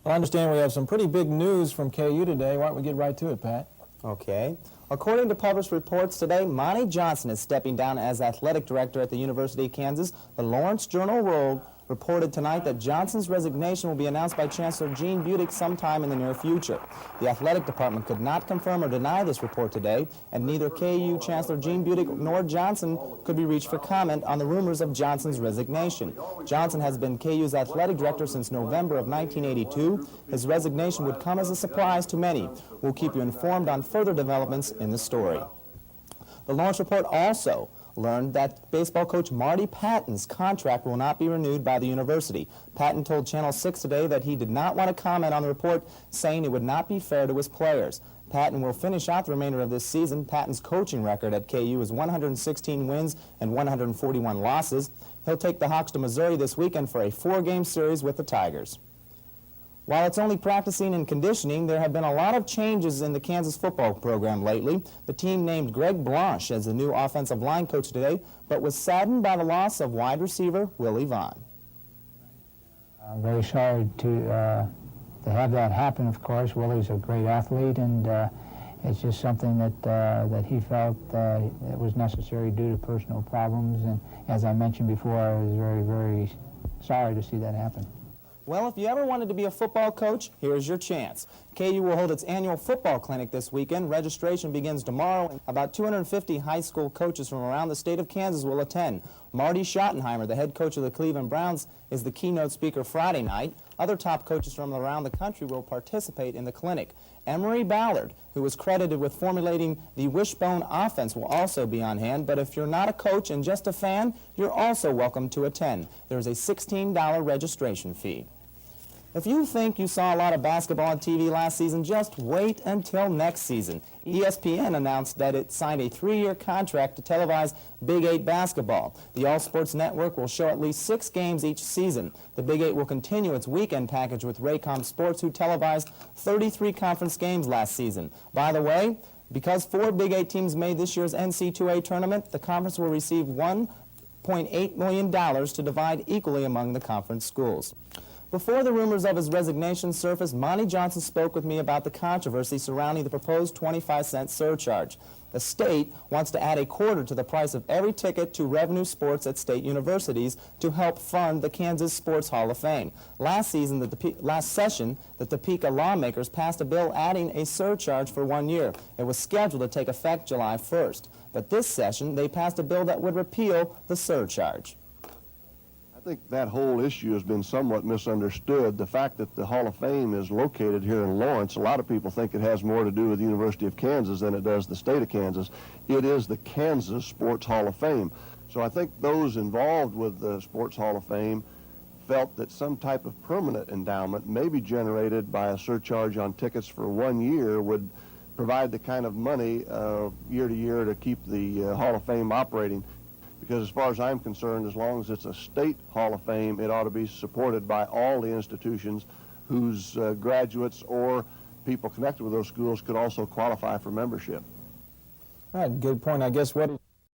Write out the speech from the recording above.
Well, I understand we have some pretty big news from KU today. Why don't we get right to it, Pat? Okay. According to published reports today, Monte Johnson is stepping down as athletic director at the University of Kansas. The Lawrence Journal-World reported tonight that Johnson's resignation will be announced by Chancellor Gene Budick sometime in the near future. The athletic department could not confirm or deny this report today, and neither KU Chancellor Gene Budick nor Johnson could be reached for comment on the rumors of Johnson's resignation. Johnson has been KU's athletic director since November of 1982. His resignation would come as a surprise to many. We'll keep you informed on further developments in the story. The Lawrence report also learned that baseball coach Marty Patton's contract will not be renewed by the university. Patton told Channel 6 today that he did not want to comment on the report, saying it would not be fair to his players. Patton will finish out the remainder of this season. Patton's coaching record at KU is 116 wins and 141 losses. He'll take the Hawks to Missouri this weekend for a 4-game series with the Tigers. While it's only practicing and conditioning, there have been a lot of changes in the Kansas football program lately. The team named Greg Blanche as the new offensive line coach today, but was saddened by the loss of wide receiver Willie Vaughn. I'm very sorry to have that happen, of course. Willie's a great athlete, and it's just something that he felt it was necessary due to personal problems. And as I mentioned before, I was very, very sorry to see that happen. Well, if you ever wanted to be a football coach, here's your chance. KU will hold its annual football clinic this weekend. Registration begins tomorrow. About 250 high school coaches from around the state of Kansas will attend. Marty Schottenheimer, the head coach of the Cleveland Browns, is the keynote speaker Friday night. Other top coaches from around the country will participate in the clinic. Emory Ballard, who was credited with formulating the wishbone offense, will also be on hand. But if you're not a coach and just a fan, you're also welcome to attend. There's a $16 registration fee. If you think you saw a lot of basketball on TV last season, just wait until next season. ESPN announced that it signed a 3-year contract to televise Big 8 basketball. The All Sports Network will show at least 6 games each season. The Big 8 will continue its weekend package with Raycom Sports, who televised 33 conference games last season. By the way, because 4 Big 8 teams made this year's NC2A tournament, the conference will receive $1.8 million to divide equally among the conference schools. Before the rumors of his resignation surfaced, Monte Johnson spoke with me about the controversy surrounding the proposed 25-cent surcharge. The state wants to add a quarter to the price of every ticket to revenue sports at state universities to help fund the Kansas Sports Hall of Fame. Last session, the Topeka lawmakers passed a bill adding a surcharge for 1 year. It was scheduled to take effect July 1st. But this session, they passed a bill that would repeal the surcharge. I think that whole issue has been somewhat misunderstood. The fact that the Hall of Fame is located here in Lawrence, a lot of people think it has more to do with the University of Kansas than it does the state of Kansas. It is the Kansas Sports Hall of Fame. So I think those involved with the Sports Hall of Fame felt that some type of permanent endowment, maybe generated by a surcharge on tickets for 1 year, would provide the kind of money year to year to keep the Hall of Fame operating. Because as far as I'm concerned, as long as it's a state Hall of Fame, it ought to be supported by all the institutions whose graduates or people connected with those schools could also qualify for membership. All right, good point. I guess what